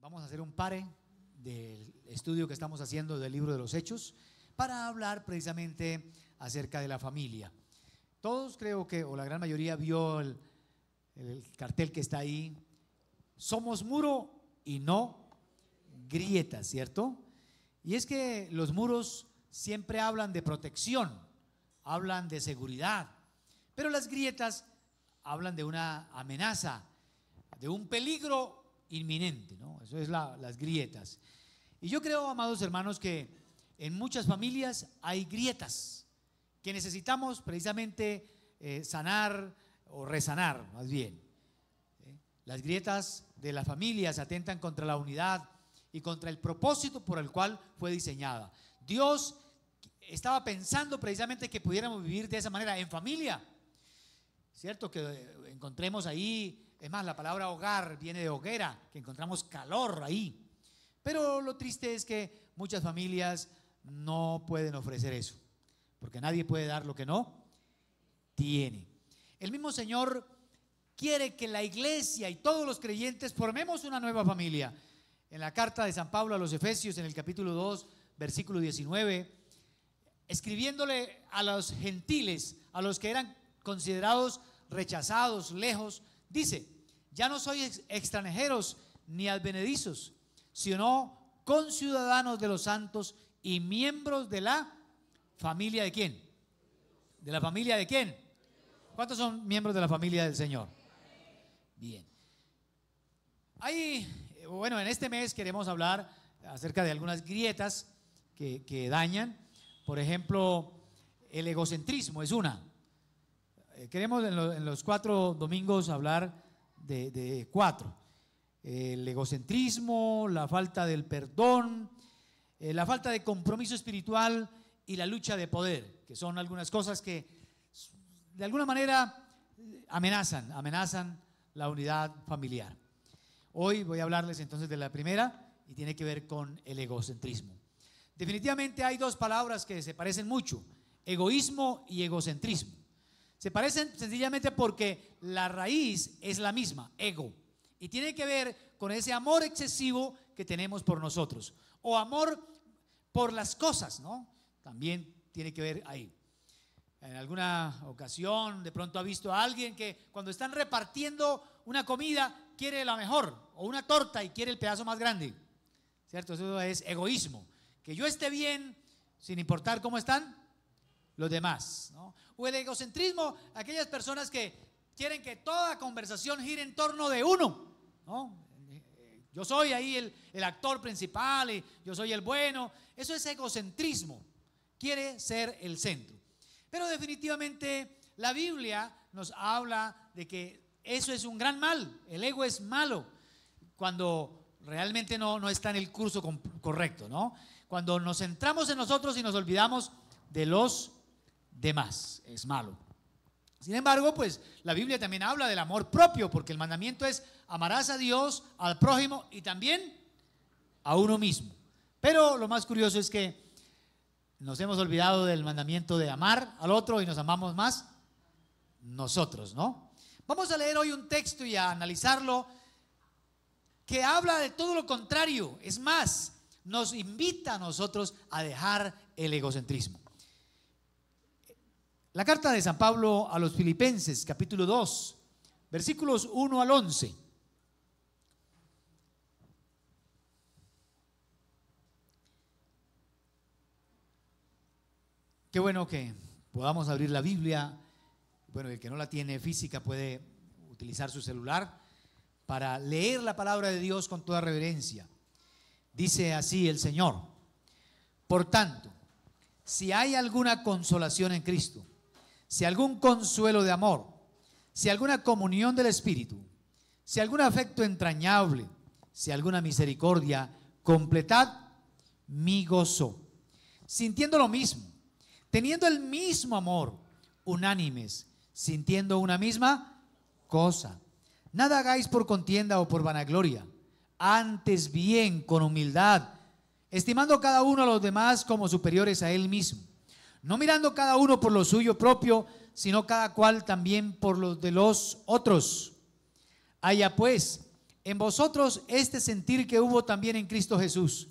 Vamos a hacer un pare del estudio que estamos haciendo del libro de los Hechos para hablar precisamente acerca de la familia. Todos creo que, o la gran mayoría, vio el cartel que está ahí: somos muro y no grietas, ¿cierto? Y es que los muros siempre hablan de protección, hablan de seguridad, pero las grietas hablan de una amenaza, de un peligro inminente, ¿no? Eso es las grietas. Y yo creo, amados hermanos, que en muchas familias hay grietas que necesitamos precisamente sanar o resanar, más bien. Las grietas de las familias atentan contra la unidad y contra el propósito por el cual fue diseñada. Dios estaba pensando precisamente que pudiéramos vivir de esa manera, en familia. Cierto que encontremos ahí, es más, la palabra hogar viene de hoguera, que encontramos calor ahí. Pero lo triste es que muchas familias no pueden ofrecer eso, porque nadie puede dar lo que no tiene. El mismo Señor quiere que la iglesia y todos los creyentes formemos una nueva familia. En la carta de San Pablo a los Efesios, en el capítulo 2, versículo 19, escribiéndole a los gentiles, a los que eran considerados rechazados, lejos, dice: ya no sois extranjeros ni advenedizos, sino conciudadanos de los santos y miembros de la familia ¿de quién? ¿De la familia de quién? ¿Cuántos son miembros de la familia del Señor? Bien. En este mes queremos hablar acerca de algunas grietas que dañan. Por ejemplo, el egocentrismo es una. Queremos en los 4 domingos hablar de 4. El egocentrismo, la falta del perdón, la falta de compromiso espiritual y la lucha de poder, que son algunas cosas que de alguna manera amenazan la unidad familiar. Hoy voy a hablarles entonces de la primera, y tiene que ver con el egocentrismo. Definitivamente hay dos palabras que se parecen mucho: egoísmo y egocentrismo. Se parecen sencillamente porque la raíz es la misma, ego, y tiene que ver con ese amor excesivo que tenemos por nosotros, o amor por las cosas, ¿no? También tiene que ver ahí. En alguna ocasión de pronto ha visto a alguien que cuando están repartiendo una comida quiere la mejor, o una torta y quiere el pedazo más grande, ¿cierto? Eso es egoísmo, que yo esté bien sin importar cómo están los demás, ¿no? O el egocentrismo, aquellas personas que quieren que toda conversación gire en torno de uno, ¿no? Yo soy ahí el actor principal y yo soy el bueno. Eso es egocentrismo, quiere ser el centro. Pero definitivamente la Biblia nos habla de que eso es un gran mal. El ego es malo cuando realmente no está en el curso correcto, ¿no? Cuando nos centramos en nosotros y nos olvidamos de los demás, es malo. Sin embargo, pues la Biblia también habla del amor propio, porque el mandamiento es: amarás a Dios, al prójimo y también a uno mismo. Pero lo más curioso es que nos hemos olvidado del mandamiento de amar al otro y nos amamos más nosotros, ¿no? Vamos a leer hoy un texto y a analizarlo que habla de todo lo contrario. Es más, nos invita a nosotros a dejar el egocentrismo. La carta de San Pablo a los Filipenses, capítulo 2, versículos 1 al 11. Qué bueno que podamos abrir la Biblia. Bueno, el que no la tiene física puede utilizar su celular para leer la palabra de Dios con toda reverencia. Dice así el Señor: por tanto, si hay alguna consolación en Cristo, si algún consuelo de amor, si alguna comunión del Espíritu, si algún afecto entrañable, si alguna misericordia, completad mi gozo, sintiendo lo mismo, teniendo el mismo amor, unánimes, sintiendo una misma cosa. Nada hagáis por contienda o por vanagloria, antes bien con humildad, estimando cada uno a los demás como superiores a él mismo, no mirando cada uno por lo suyo propio, sino cada cual también por los de los otros. Haya pues en vosotros este sentir que hubo también en Cristo Jesús,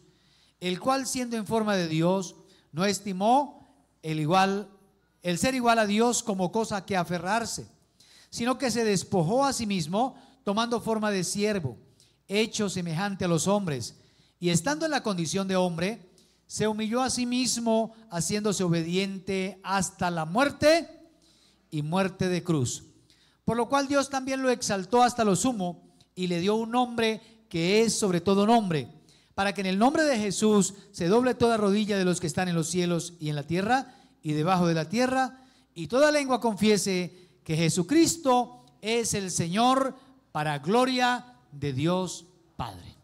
el cual siendo en forma de Dios, no estimó el ser igual a Dios como cosa que aferrarse, sino que se despojó a sí mismo, tomando forma de siervo, hecho semejante a los hombres, y estando en la condición de hombre, se humilló a sí mismo, haciéndose obediente hasta la muerte y muerte de cruz. Por lo cual Dios también lo exaltó hasta lo sumo y le dio un nombre que es sobre todo nombre, para que en el nombre de Jesús se doble toda rodilla de los que están en los cielos y en la tierra y debajo de la tierra, y toda lengua confiese que Jesucristo es el Señor, para gloria de Dios Padre.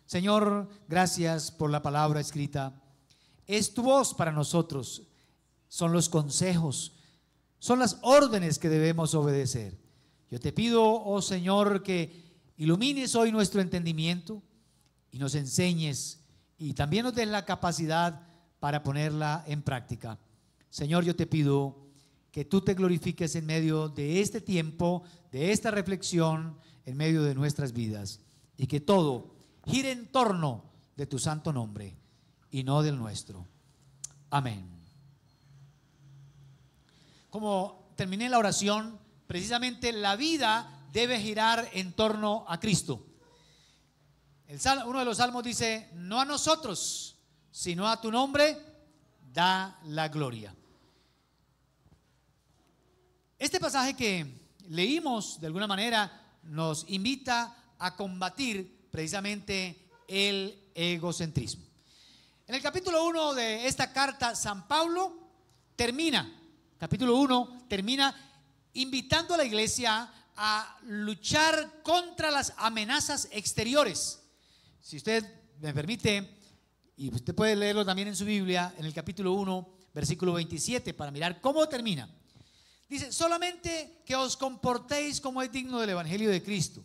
Señor, gracias por la palabra escrita. Es tu voz para nosotros, son los consejos, son las órdenes que debemos obedecer. Yo te pido, oh Señor, que ilumines hoy nuestro entendimiento y nos enseñes y también nos des la capacidad para ponerla en práctica. Señor, yo te pido que tú te glorifiques en medio de este tiempo, de esta reflexión, en medio de nuestras vidas, y que todo gire en torno de tu santo nombre y no del nuestro. Amén. Como terminé la oración, precisamente la vida debe girar en torno a Cristo. Uno de los salmos dice: no a nosotros, sino a tu nombre da la gloria. Este pasaje que leímos de alguna manera nos invita a combatir precisamente el egocentrismo. En el capítulo 1 de esta carta, San Pablo capítulo 1 termina invitando a la iglesia a luchar contra las amenazas exteriores. Si usted me permite, y usted puede leerlo también en su Biblia, en el capítulo 1, versículo 27, para mirar cómo termina. Dice: solamente que os comportéis como es digno del evangelio de Cristo,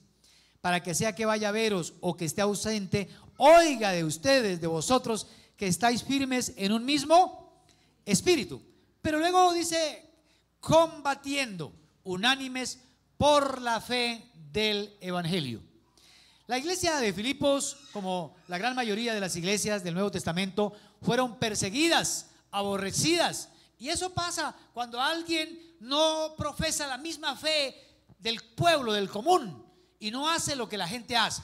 para que sea que vaya a veros o que esté ausente, oiga de ustedes, de vosotros, que estáis firmes en un mismo espíritu. Pero luego dice: combatiendo unánimes por la fe del evangelio. La iglesia de Filipos, como la gran mayoría de las iglesias del Nuevo Testamento, fueron perseguidas, aborrecidas. Y eso pasa cuando alguien no profesa la misma fe del pueblo, del común, y no hace lo que la gente hace.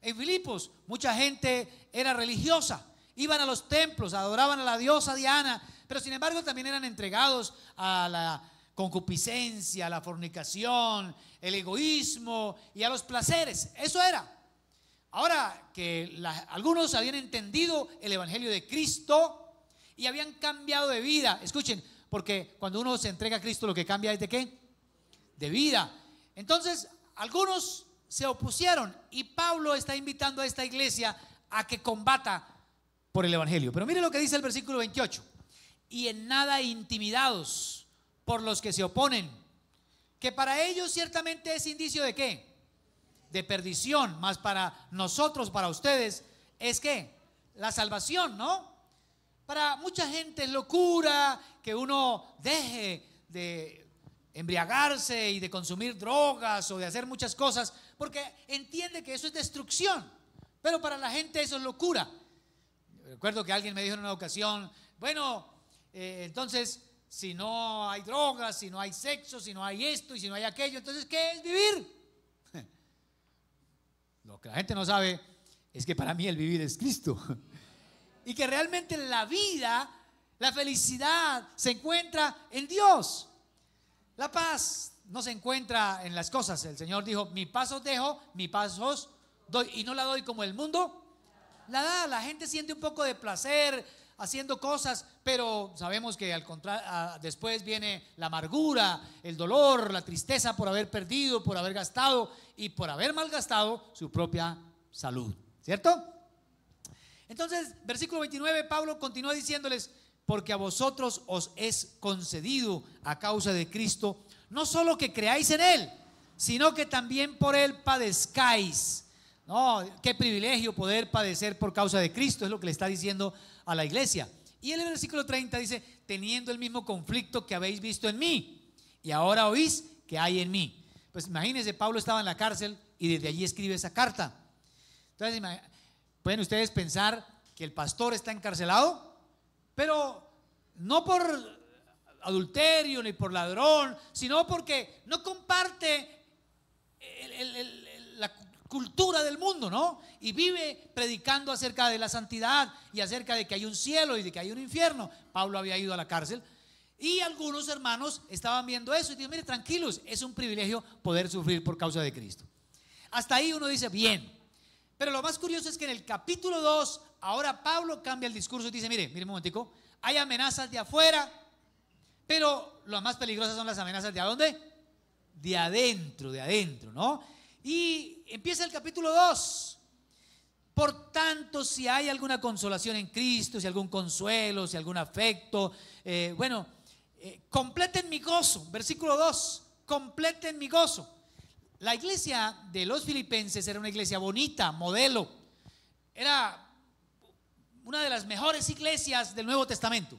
En Filipos mucha gente era religiosa, iban a los templos, adoraban a la diosa Diana, pero sin embargo también eran entregados a la concupiscencia, a la fornicación, el egoísmo y a los placeres. Eso era. Ahora que algunos habían entendido el evangelio de Cristo y habían cambiado de vida. Escuchen, porque cuando uno se entrega a Cristo, lo que cambia es de ¿qué? De vida. Entonces algunos se opusieron, y Pablo está invitando a esta iglesia a que combata por el evangelio. Pero mire lo que dice el versículo 28: y en nada intimidados por los que se oponen, que para ellos ciertamente es indicio de ¿qué? De perdición, mas para nosotros, para ustedes, es ¿qué? La salvación, ¿no? Para mucha gente es locura que uno deje de embriagarse y de consumir drogas o de hacer muchas cosas, porque entiende que eso es destrucción. Pero para la gente eso es locura. Recuerdo que alguien me dijo en una ocasión: bueno, entonces si no hay drogas, si no hay sexo, si no hay esto y si no hay aquello, entonces ¿qué es vivir? Lo que la gente no sabe es que para mí el vivir es Cristo. Y que realmente la vida, la felicidad se encuentra en Dios. La paz no se encuentra en las cosas. El Señor dijo: mi paz os dejo, mi paz os doy, y no la doy como el mundo la da. La gente siente un poco de placer haciendo cosas, pero sabemos que al contrario, después viene la amargura, el dolor, la tristeza por haber perdido, por haber gastado y por haber malgastado su propia salud, ¿cierto? Entonces, versículo 29, Pablo continúa diciéndoles: porque a vosotros os es concedido a causa de Cristo, no solo que creáis en Él, sino que también por Él padezcáis. No, qué privilegio poder padecer por causa de Cristo, es lo que le está diciendo a la iglesia. Y en el versículo 30 dice: teniendo el mismo conflicto que habéis visto en mí y ahora oís que hay en mí. Pues imagínense, Pablo estaba en la cárcel y desde allí escribe esa carta. Entonces, pueden ustedes pensar que el pastor está encarcelado, pero no por adulterio ni por ladrón, sino porque no comparte la cultura del mundo, ¿no? Y vive predicando acerca de la santidad y acerca de que hay un cielo y de que hay un infierno. Pablo había ido a la cárcel y algunos hermanos estaban viendo eso y dijeron: mire, tranquilos, es un privilegio poder sufrir por causa de Cristo. Hasta ahí uno dice bien, pero lo más curioso es que en el capítulo 2 ahora Pablo cambia el discurso y dice: mire un momentico, hay amenazas de afuera, pero las más peligrosas son las amenazas de ¿dónde? De adentro, ¿no? Y empieza el capítulo 2. Por tanto, si hay alguna consolación en Cristo, si algún consuelo, si algún afecto, completen mi gozo. Versículo 2, completen mi gozo. La iglesia de los filipenses era una iglesia bonita, modelo. Era una de las mejores iglesias del Nuevo Testamento.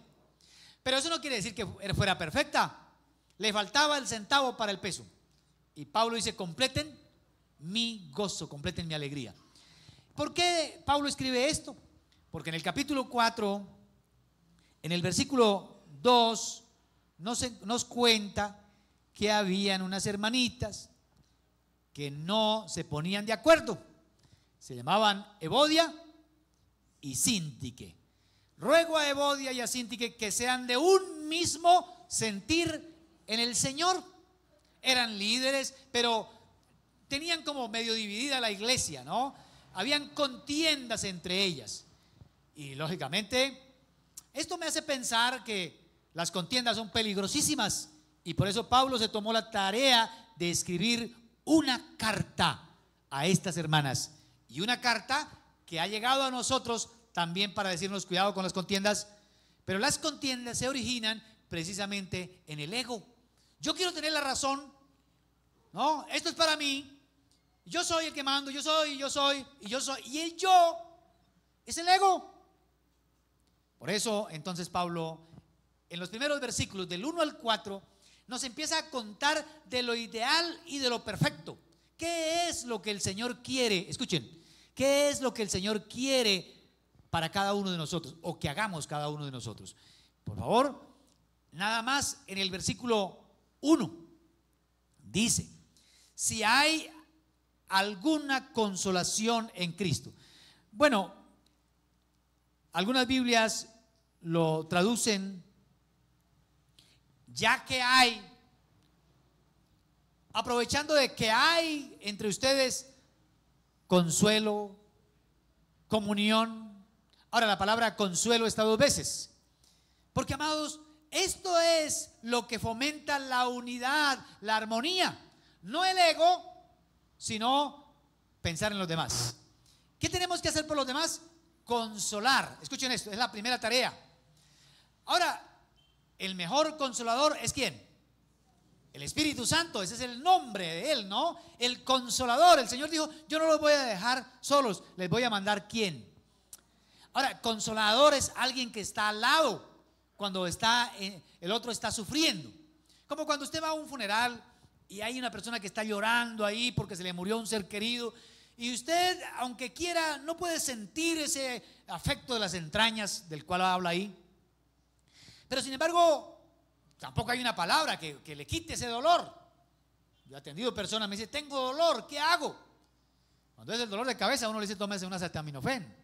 Pero eso no quiere decir que fuera perfecta. Le faltaba el centavo para el peso. Y Pablo dice: completen mi gozo, completen mi alegría. ¿Por qué Pablo escribe esto? Porque en el capítulo 4, en el versículo 2, nos cuenta que habían unas hermanitas que no se ponían de acuerdo. Se llamaban Evodia y Síntique. Ruego a Evodia y a Síntique que sean de un mismo sentir en el Señor. Eran líderes, pero tenían como medio dividida la iglesia, ¿no? Habían contiendas entre ellas. Y lógicamente, esto me hace pensar que las contiendas son peligrosísimas. Y por eso Pablo se tomó la tarea de escribir una carta a estas hermanas. Y una carta que ha llegado a nosotros también para decirnos: cuidado con las contiendas. Pero las contiendas se originan precisamente en el ego. Yo quiero tener la razón, ¿no? Esto es para mí. Yo soy el que mando, yo soy. Y el yo es el ego. Por eso, entonces, Pablo, en los primeros versículos del 1 al 4, nos empieza a contar de lo ideal y de lo perfecto. ¿Qué es lo que el Señor quiere? Escuchen, ¿qué es lo que el Señor quiere para cada uno de nosotros, o que hagamos cada uno de nosotros? Por favor, nada más en el versículo 1 dice: si hay alguna consolación en Cristo. Bueno, algunas Biblias lo traducen: ya que hay, aprovechando de que hay entre ustedes consuelo, comunión. Ahora, la palabra consuelo está 2 veces, porque, amados, esto es lo que fomenta la unidad, la armonía, no el ego, sino pensar en los demás. ¿Qué tenemos que hacer por los demás? Consolar. Escuchen esto, es la primera tarea. Ahora, el mejor consolador es ¿quién? El Espíritu Santo. Ese es el nombre de Él, ¿no? El consolador. El Señor dijo: yo no los voy a dejar solos, les voy a mandar ¿quién? Ahora, consolador es alguien que está al lado cuando el otro está sufriendo. Como cuando usted va a un funeral y hay una persona que está llorando ahí porque se le murió un ser querido, y usted, aunque quiera, no puede sentir ese afecto de las entrañas del cual habla ahí. Pero sin embargo, tampoco hay una palabra que le quite ese dolor. Yo he atendido personas, me dicen: tengo dolor, ¿qué hago? Cuando es el dolor de cabeza, uno le dice: tómese una acetaminofén.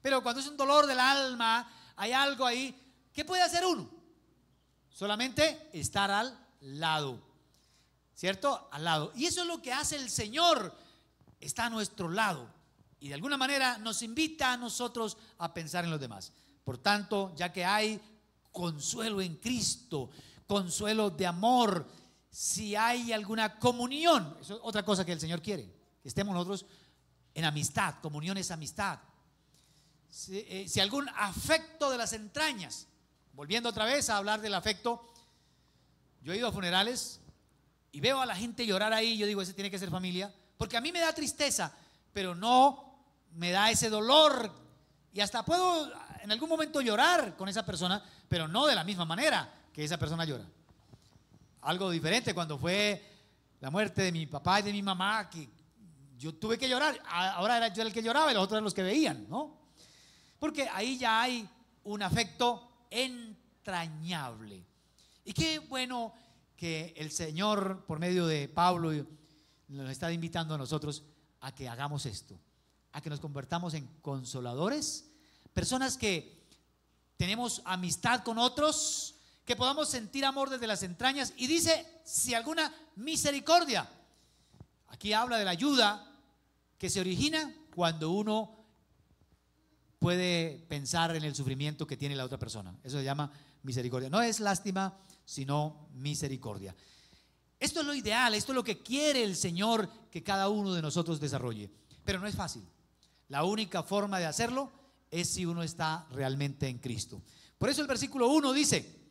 Pero cuando es un dolor del alma, hay algo ahí. ¿Qué puede hacer uno? Solamente estar al lado, ¿cierto? Al lado. Y eso es lo que hace el Señor. Está a nuestro lado y de alguna manera nos invita a nosotros a pensar en los demás. Por tanto, ya que hay consuelo en Cristo, consuelo de amor, si hay alguna comunión, eso es otra cosa que el Señor quiere, que estemos nosotros en amistad. Comunión es amistad. Si algún afecto de las entrañas, volviendo otra vez a hablar del afecto, yo he ido a funerales y veo a la gente llorar ahí. Yo digo: ese tiene que ser familia, porque a mí me da tristeza, pero no me da ese dolor, y hasta puedo en algún momento llorar con esa persona, pero no de la misma manera que esa persona llora. Algo diferente cuando fue la muerte de mi papá y de mi mamá, que yo tuve que llorar. Ahora era yo el que lloraba y los otros eran los que veían, ¿no? Porque ahí ya hay un afecto entrañable. Y qué bueno que el Señor, por medio de Pablo, nos está invitando a nosotros a que hagamos esto, a que nos convertamos en consoladores, personas que tenemos amistad con otros, que podamos sentir amor desde las entrañas. Y dice, si alguna misericordia. Aquí habla de la ayuda que se origina cuando uno puede pensar en el sufrimiento que tiene la otra persona. Eso se llama misericordia. No es lástima, sino misericordia. Esto es lo ideal, esto es lo que quiere el Señor que cada uno de nosotros desarrolle. Pero no es fácil. La única forma de hacerlo es si uno está realmente en Cristo. Por eso el versículo 1 dice,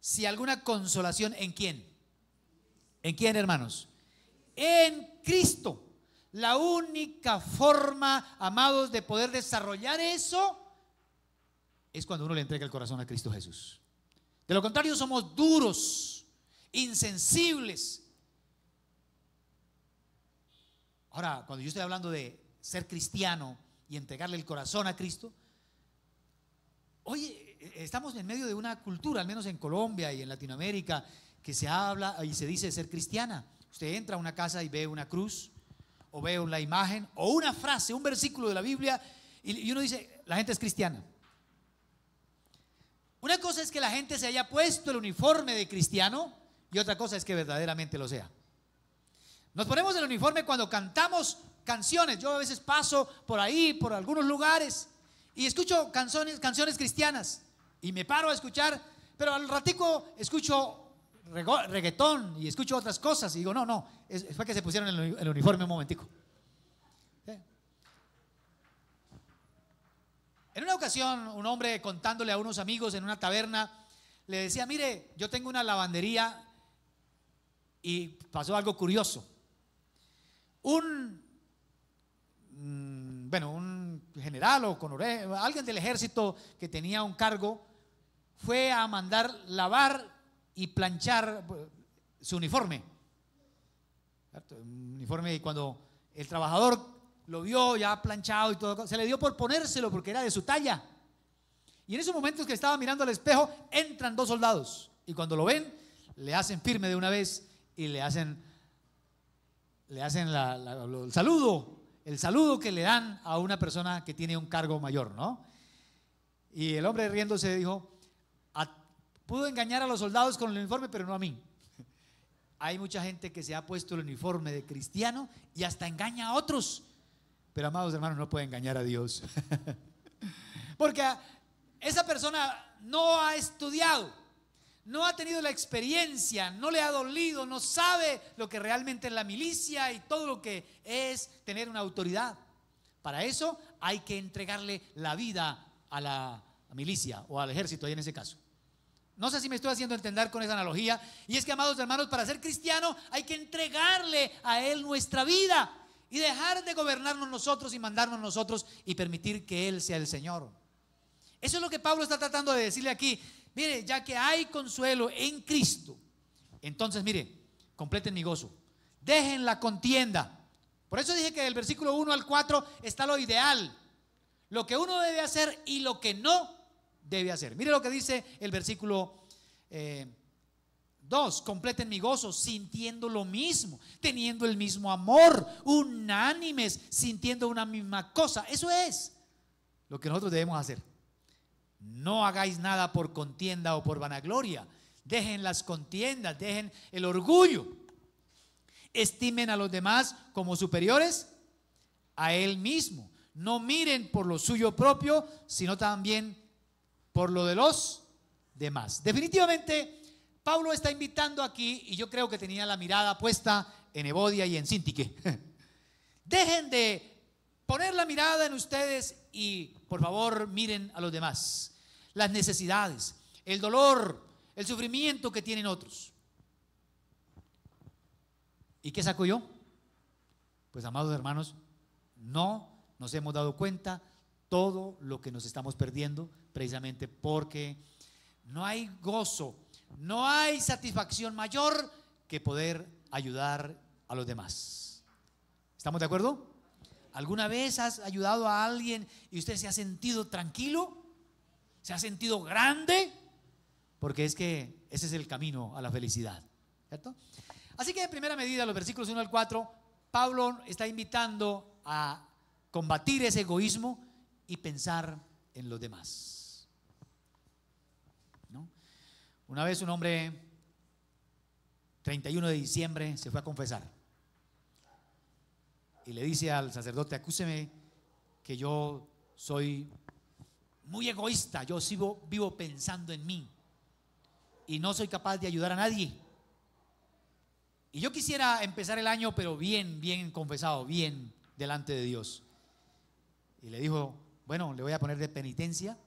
si alguna consolación, ¿en quién? ¿En quién, hermanos? En Cristo. La única forma, amados, de poder desarrollar eso es cuando uno le entrega el corazón a Cristo Jesús. De lo contrario, somos duros, insensibles. Ahora, cuando yo estoy hablando de ser cristiano y entregarle el corazón a Cristo, oye, estamos en medio de una cultura, al menos en Colombia y en Latinoamérica, que se habla y se dice ser cristiana. Usted entra a una casa y ve una cruz, o ve una imagen, o una frase, un versículo de la Biblia, y uno dice, la gente es cristiana. Una cosa es que la gente se haya puesto el uniforme de cristiano, y otra cosa es que verdaderamente lo sea. Nos ponemos el uniforme cuando cantamos canciones. Yo a veces paso por ahí, por algunos lugares, y escucho canciones cristianas, y me paro a escuchar, pero al ratico escucho reggaetón y escucho otras cosas y digo, no, fue que se pusieron el uniforme un momentico. En una ocasión, un hombre contándole a unos amigos en una taberna, le decía, mire, yo tengo una lavandería y pasó algo curioso. Un general o coronel, alguien del ejército que tenía un cargo, fue a mandar lavar y planchar su uniforme. Un uniforme, y cuando el trabajador lo vio ya planchado y todo, se le dio por ponérselo porque era de su talla. Y en esos momentos que estaba mirando al espejo, entran dos soldados y cuando lo ven, le hacen firme de una vez y le hacen el saludo que le dan a una persona que tiene un cargo mayor, ¿no? Y el hombre riéndose dijo, pudo engañar a los soldados con el uniforme, pero no a mí. Hay mucha gente que se ha puesto el uniforme de cristiano y hasta engaña a otros. Pero, amados hermanos, no puede engañar a Dios. Porque esa persona no ha estudiado, no ha tenido la experiencia, no le ha dolido, no sabe lo que realmente es la milicia y todo lo que es tener una autoridad. Para eso hay que entregarle la vida a la milicia o al ejército, ahí en ese caso. No sé si me estoy haciendo entender con esa analogía. Y es que, amados hermanos, para ser cristiano hay que entregarle a Él nuestra vida y dejar de gobernarnos nosotros y mandarnos nosotros y permitir que Él sea el Señor. Eso es lo que Pablo está tratando de decirle aquí. Mire, ya que hay consuelo en Cristo, entonces mire, completen mi gozo, dejen la contienda. Por eso dije que del versículo 1 al 4 está lo ideal, lo que uno debe hacer y lo que no debe hacer. Mire lo que dice el versículo 2, completen mi gozo sintiendo lo mismo, teniendo el mismo amor, unánimes, sintiendo una misma cosa. Eso es lo que nosotros debemos hacer. No hagáis nada por contienda o por vanagloria. Dejen las contiendas, dejen el orgullo. Estimen a los demás como superiores a él mismo. No miren por lo suyo propio, sino también por lo de los demás. Definitivamente, Pablo está invitando aquí, y yo creo que tenía la mirada puesta en Evodia y en Síntique. Dejen de poner la mirada en ustedes y por favor miren a los demás. Las necesidades, el dolor, el sufrimiento que tienen otros. ¿Y qué saco yo? Pues, amados hermanos, no nos hemos dado cuenta todo lo que nos estamos perdiendo precisamente porque no hay gozo, no hay satisfacción mayor que poder ayudar a los demás. ¿Estamos de acuerdo? ¿Alguna vez has ayudado a alguien y usted se ha sentido tranquilo? ¿Se ha sentido grande? Porque es que ese es el camino a la felicidad, ¿cierto? Así que en primera medida, los versículos 1 al 4, Pablo está invitando a combatir ese egoísmo y pensar en los demás, ¿no? Una vez un hombre, 31 de diciembre, se fue a confesar y le dice al sacerdote: acúseme que yo soy muy egoísta, yo vivo pensando en mí y no soy capaz de ayudar a nadie. Y yo quisiera empezar el año, pero bien confesado, bien delante de Dios. Y le dijo: bueno, le voy a poner de penitencia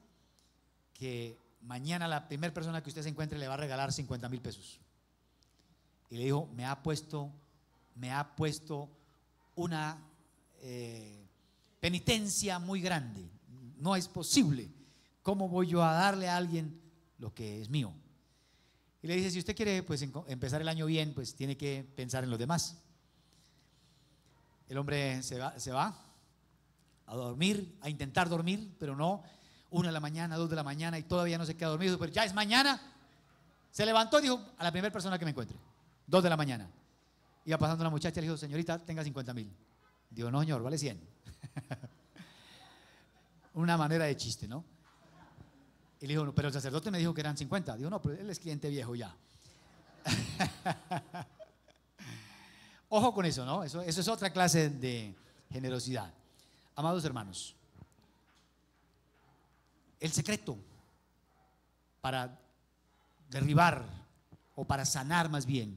que mañana la primera persona que usted se encuentre le va a regalar 50,000 pesos. Y le dijo: me ha puesto una penitencia muy grande. No es posible. ¿Cómo voy yo a darle a alguien lo que es mío? Y le dice: si usted quiere pues empezar el año bien, pues tiene que pensar en los demás. El hombre se va a dormir, a intentar dormir, pero no. 1 de la mañana, 2 de la mañana y todavía no se queda dormido. Pero ya es mañana. Se levantó y dijo: a la primera persona que me encuentre. 2 de la mañana. Iba pasando una muchacha y le dijo: señorita, tenga 50,000. Digo: no, señor, vale 100. Una manera de chiste, ¿no? Y le dijo: no, pero el sacerdote me dijo que eran 50. Digo: no, pero él es cliente viejo ya. Ojo con eso, ¿no? Eso es otra clase de generosidad. Amados hermanos, el secreto para derribar o para sanar más bien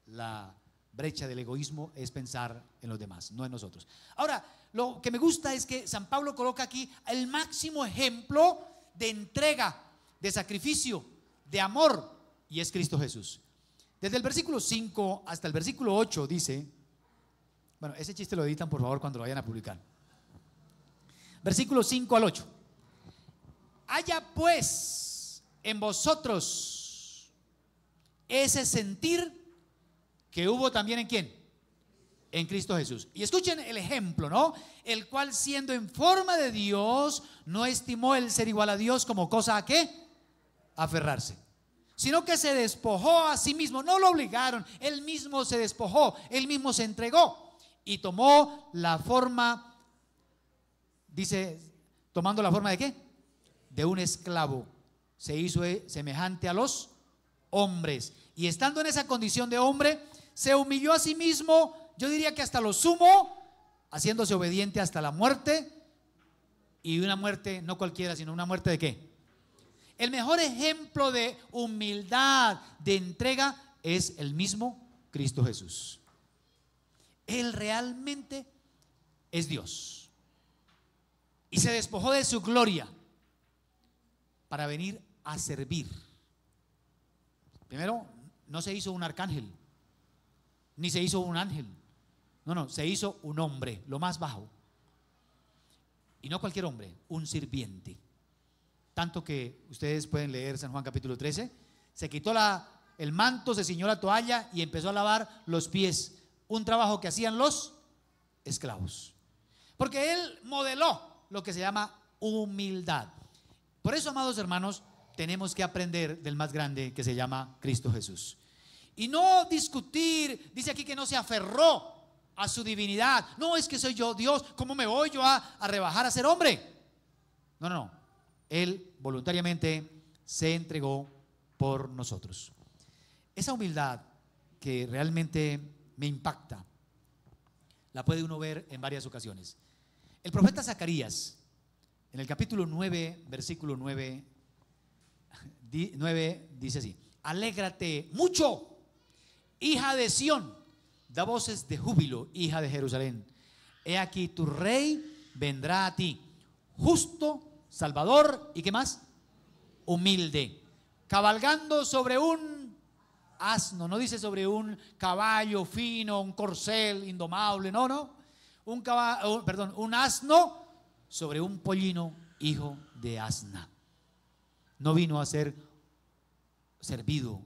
la brecha del egoísmo es pensar en los demás, no en nosotros. Ahora, lo que me gusta es que San Pablo coloca aquí el máximo ejemplo de entrega, de sacrificio, de amor, y es Cristo Jesús. Desde el versículo 5 hasta el versículo 8 dice, bueno, ese chiste lo editan por favor cuando lo vayan a publicar. Versículo 5 al 8. Haya pues en vosotros ese sentir que hubo también en ¿quién? En Cristo Jesús. Y escuchen el ejemplo, ¿no? El cual, siendo en forma de Dios, no estimó el ser igual a Dios como cosa a ¿qué? Aferrarse, sino que se despojó a sí mismo. No lo obligaron, él mismo se despojó, él mismo se entregó y tomó la forma, dice, tomando la forma de ¿qué? De un esclavo. Se hizo semejante a los hombres y estando en esa condición de hombre, se humilló a sí mismo, yo diría que hasta lo sumo, haciéndose obediente hasta la muerte, y una muerte no cualquiera, sino una muerte de ¿qué? El mejor ejemplo de humildad, de entrega, es el mismo Cristo Jesús. Él realmente es Dios y se despojó de su gloria para venir a servir. Primero, no se hizo un arcángel, ni se hizo un ángel. No, se hizo un hombre, lo más bajo. Y no cualquier hombre, un sirviente. Tanto que ustedes pueden leer San Juan capítulo 13. Se quitó el manto, se ciñó la toalla y empezó a lavar los pies. Un trabajo que hacían los esclavos. Porque él modeló lo que se llama humildad. Por eso, amados hermanos, tenemos que aprender del más grande que se llama Cristo Jesús. Y no discutir, dice aquí que no se aferró a su divinidad. No, es que soy yo Dios, ¿cómo me voy yo a rebajar a ser hombre? No. Él voluntariamente se entregó por nosotros. Esa humildad que realmente me impacta, la puede uno ver en varias ocasiones. El profeta Zacarías, en el capítulo 9, versículo 9, dice así: alégrate mucho, hija de Sión, da voces de júbilo, hija de Jerusalén. He aquí tu rey vendrá a ti, justo, salvador, ¿y qué más? Humilde, cabalgando sobre un asno. No dice sobre un caballo fino, un corcel indomable, no. Un asno sobre un pollino, hijo de asna. No vino a ser servido.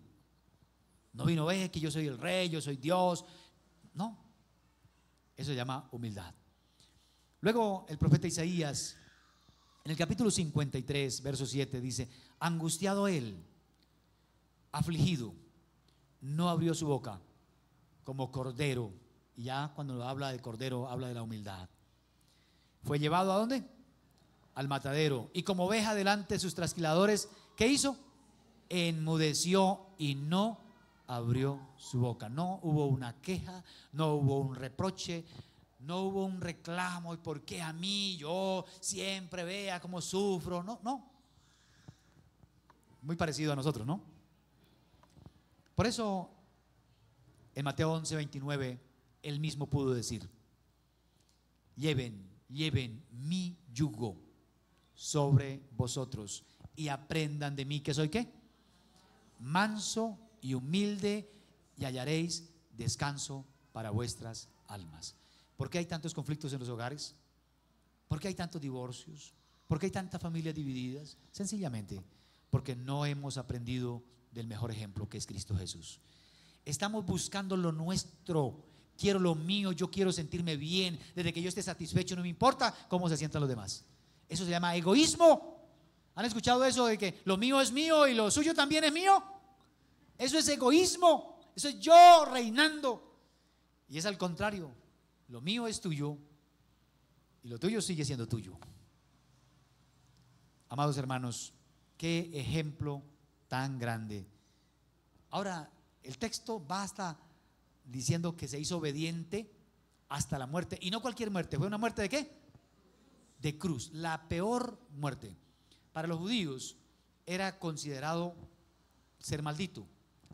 No vino: que yo soy el rey, yo soy Dios. No, eso se llama humildad. Luego el profeta Isaías, en el capítulo 53, verso 7, dice: angustiado él, afligido, no abrió su boca, como cordero. Y ya cuando habla de cordero, habla de la humildad. Fue llevado ¿a dónde? Al matadero. Y como oveja delante de sus trasquiladores, ¿qué hizo? Enmudeció y no abrió su boca. No hubo una queja, no hubo un reproche, no hubo un reclamo. ¿Y por qué a mí? Yo siempre vea cómo sufro. No, no. Muy parecido a nosotros, ¿no? Por eso en Mateo 11:29 él mismo pudo decir: lleven mi yugo sobre vosotros y aprendan de mí, que soy ¿qué? Manso y humilde, y hallaréis descanso para vuestras almas. ¿Por qué hay tantos conflictos en los hogares? ¿Por qué hay tantos divorcios? ¿Por qué hay tantas familias divididas? Sencillamente porque no hemos aprendido del mejor ejemplo, que es Cristo Jesús. Estamos buscando lo nuestro. Quiero lo mío, yo quiero sentirme bien. Desde que yo esté satisfecho, no me importa cómo se sientan los demás. Eso se llama egoísmo. ¿Han escuchado eso de que lo mío es mío y lo suyo también es mío? Eso es egoísmo. Eso es yo reinando. Y es al contrario: lo mío es tuyo y lo tuyo sigue siendo tuyo. Amados hermanos, qué ejemplo tan grande. Ahora, el texto va hasta diciendo que se hizo obediente hasta la muerte. Y no cualquier muerte. ¿Fue una muerte de qué? De cruz. La peor muerte. Para los judíos era considerado ser maldito.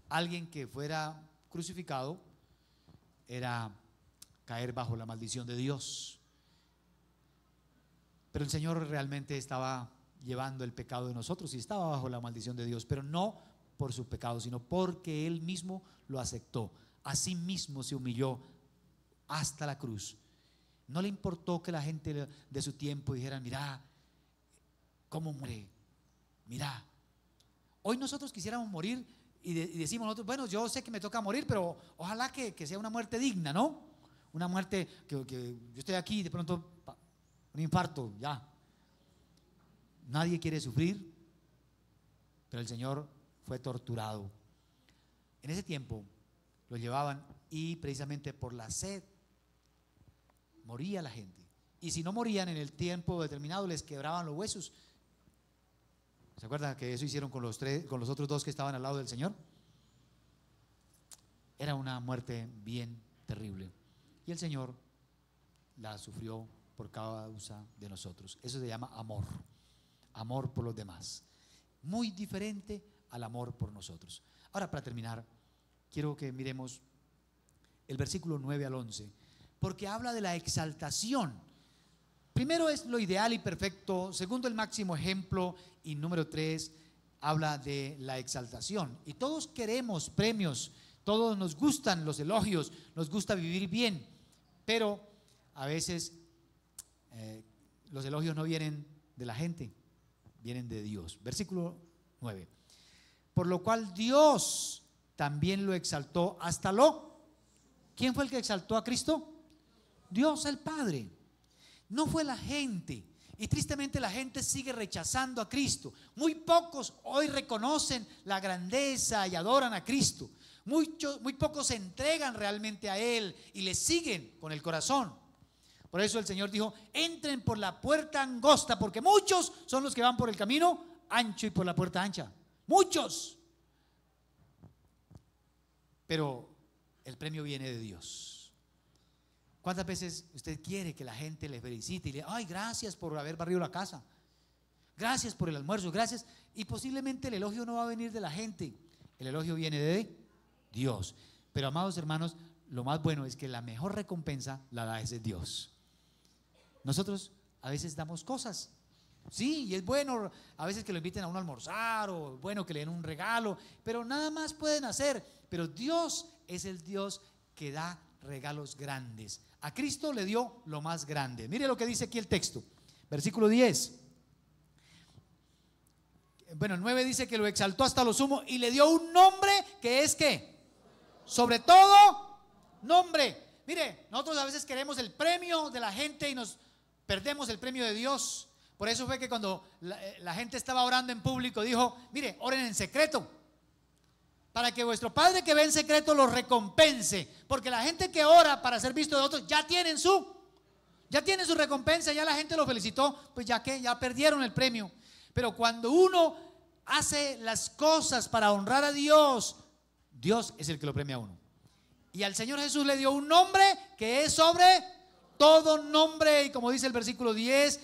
Alguien que fuera crucificado era caer bajo la maldición de Dios. Pero el Señor realmente estaba llevando el pecado de nosotros y estaba bajo la maldición de Dios, pero no por su pecado, sino porque Él mismo lo aceptó. Así mismo se humilló hasta la cruz. No le importó que la gente de su tiempo dijera: mira cómo muere, mira. Hoy nosotros quisiéramos morir y decimos nosotros: bueno, yo sé que me toca morir, pero ojalá que sea una muerte digna, ¿no? Una muerte que yo estoy aquí y de pronto un infarto, ya. Nadie quiere sufrir, pero el Señor fue torturado. En ese tiempo lo llevaban y precisamente por la sed moría la gente. Y si no morían en el tiempo determinado, les quebraban los huesos. ¿Se acuerdan que eso hicieron con los otros dos que estaban al lado del Señor? Era una muerte bien terrible. Y el Señor la sufrió por causa de nosotros. Eso se llama amor. Amor por los demás. Muy diferente al amor por nosotros. Ahora, para terminar, quiero que miremos el versículo 9 al 11, porque habla de la exaltación. Primero es lo ideal y perfecto, segundo el máximo ejemplo, y número 3 habla de la exaltación. Y todos queremos premios, todos nos gustan los elogios, nos gusta vivir bien, pero a veces los elogios no vienen de la gente, vienen de Dios. Versículo 9: por lo cual Dios también lo exaltó hasta lo… ¿Quién fue el que exaltó a Cristo? Dios el Padre. No fue la gente. Y tristemente la gente sigue rechazando a Cristo. Muy pocos hoy reconocen la grandeza y adoran a Cristo. Muy pocos se entregan realmente a Él y le siguen con el corazón. Por eso el Señor dijo: entren por la puerta angosta, porque muchos son los que van por el camino ancho y por la puerta ancha. Muchos. Pero el premio viene de Dios. ¿Cuántas veces usted quiere que la gente le felicite y le diga: ay, gracias por haber barrido la casa, gracias por el almuerzo, gracias? Y posiblemente el elogio no va a venir de la gente, el elogio viene de Dios. Pero amados hermanos, lo más bueno es que la mejor recompensa la da ese Dios. Nosotros a veces damos cosas, sí, y es bueno a veces que lo inviten a uno a almorzar, o bueno que le den un regalo, pero nada más pueden hacer. Pero Dios es el Dios que da regalos grandes. A Cristo le dio lo más grande. Mire lo que dice aquí el texto, versículo 10. Bueno, el 9 dice que lo exaltó hasta lo sumo y le dio un nombre que es ¿qué? Sobre todo nombre. mire, nosotros a veces queremos el premio de la gente y nos perdemos el premio de Dios. Por eso fue que cuando la gente estaba orando en público, dijo, mire, oren en secreto, para que vuestro Padre que ve en secreto los recompense. Porque la gente que ora para ser visto de otros ya tienen su recompensa, ya la gente lo felicitó, pues ya que ya perdieron el premio. Pero cuando uno hace las cosas para honrar a Dios, Dios es el que lo premia a uno. Y al Señor Jesús le dio un nombre que es sobre todo nombre, y como dice el versículo 10,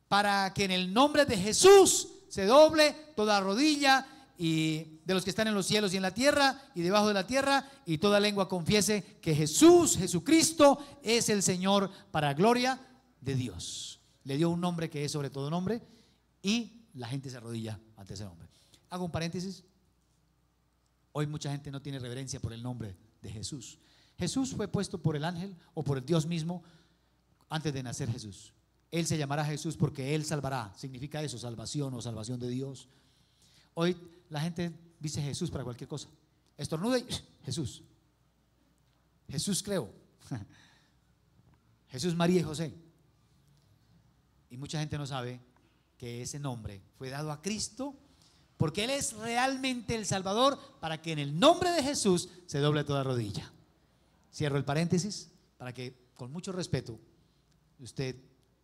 para que en el nombre de Jesús se doble toda rodilla, y de los que están en los cielos y en la tierra y debajo de la tierra, y toda lengua confiese que Jesucristo es el Señor, para gloria de Dios. Le dio un nombre que es sobre todo nombre, y la gente se arrodilla ante ese nombre. Hago un paréntesis. Hoy mucha gente no tiene reverencia por el nombre de Jesús. Jesús fue puesto por el ángel o por el Dios mismo antes de nacer Jesús. Él se llamará Jesús porque Él salvará. Significa eso, salvación o salvación de Dios. Hoy la gente dice Jesús para cualquier cosa. Estornuda y Jesús. Jesús creo. Jesús, María y José. Y mucha gente no sabe que ese nombre fue dado a Cristo porque Él es realmente el Salvador, para que en el nombre de Jesús se doble toda rodilla. Cierro el paréntesis para que con mucho respeto usted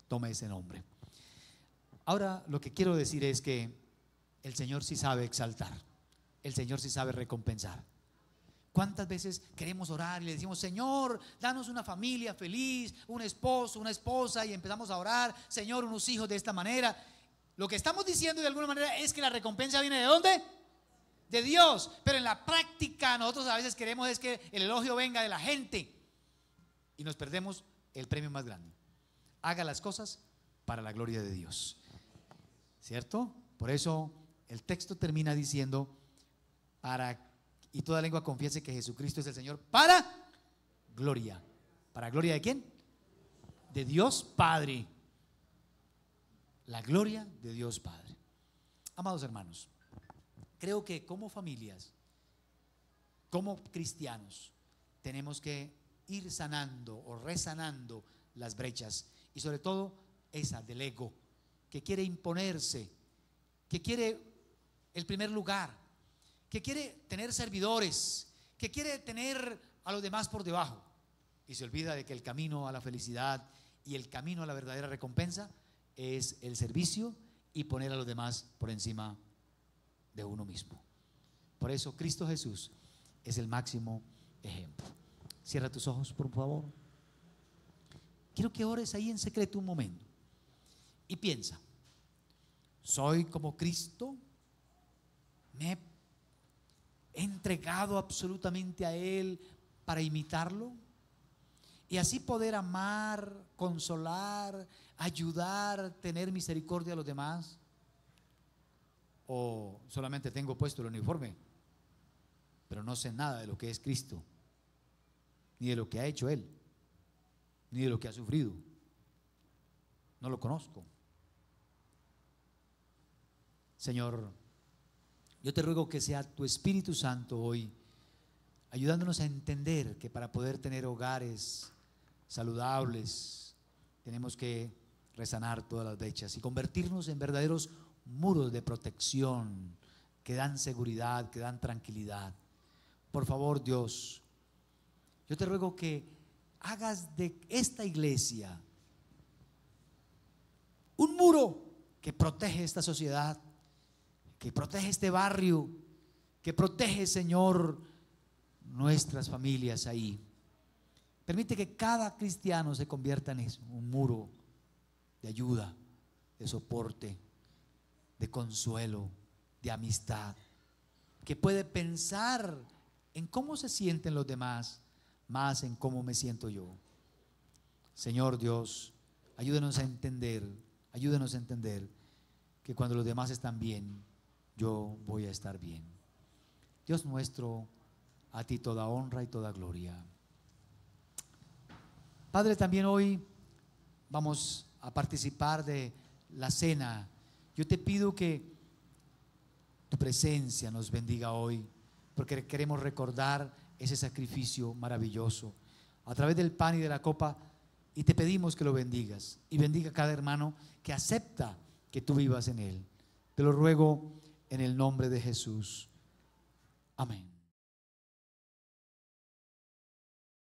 tome ese nombre. Ahora lo que quiero decir es que el Señor sí sabe exaltar, el Señor sí sabe recompensar. ¿Cuántas veces queremos orar y le decimos, Señor, danos una familia feliz, un esposo, una esposa, y empezamos a orar, Señor, unos hijos de esta manera? Lo que estamos diciendo de alguna manera es que la recompensa viene ¿de dónde? De Dios. Pero en la práctica nosotros a veces queremos es que el elogio venga de la gente, y nos perdemos el premio más grande. Haga las cosas para la gloria de Dios, ¿cierto? Por eso el texto termina diciendo, y toda lengua confiese que Jesucristo es el Señor, para gloria. ¿Para gloria de quién? De Dios Padre. La gloria de Dios Padre. Amados hermanos, creo que como familias, como cristianos, tenemos que ir sanando o resanando las brechas, y sobre todo esa del ego, que quiere imponerse, que quiere el primer lugar, que quiere tener servidores, que quiere tener a los demás por debajo, y se olvida de que el camino a la felicidad y el camino a la verdadera recompensa es el servicio y poner a los demás por encima de uno mismo. Por eso Cristo Jesús es el máximo ejemplo. Cierra tus ojos, por favor. Quiero que ores ahí en secreto un momento y piensa, ¿soy como Cristo? ¿Me he entregado absolutamente a Él para imitarlo? Y así poder amar, consolar, ayudar, tener misericordia a los demás. ¿O solamente tengo puesto el uniforme, pero no sé nada de lo que es Cristo, ni de lo que ha hecho Él, ni de lo que ha sufrido? No lo conozco. Señor, yo te ruego que sea tu Espíritu Santo hoy ayudándonos a entender que para poder tener hogares saludables tenemos que resanar todas las brechas y convertirnos en verdaderos muros de protección que dan seguridad, que dan tranquilidad. Por favor, Dios, yo te ruego que hagas de esta iglesia un muro que protege esta sociedad, que protege este barrio, que protege, Señor, nuestras familias ahí. Permite que cada cristiano se convierta en eso, un muro de ayuda, de soporte, de consuelo, de amistad, que puede pensar en cómo se sienten los demás, más en cómo me siento yo. Señor Dios, ayúdanos a entender que cuando los demás están bien, yo voy a estar bien. Dios nuestro, a ti toda honra y toda gloria. Padre, también hoy vamos a participar de la cena. Yo te pido que tu presencia nos bendiga hoy, porque queremos recordar ese sacrificio maravilloso. a través del pan y de la copa, y te pedimos que lo bendigas y bendiga a cada hermano que acepta que tú vivas en él. Te lo ruego en el nombre de Jesús. Amén.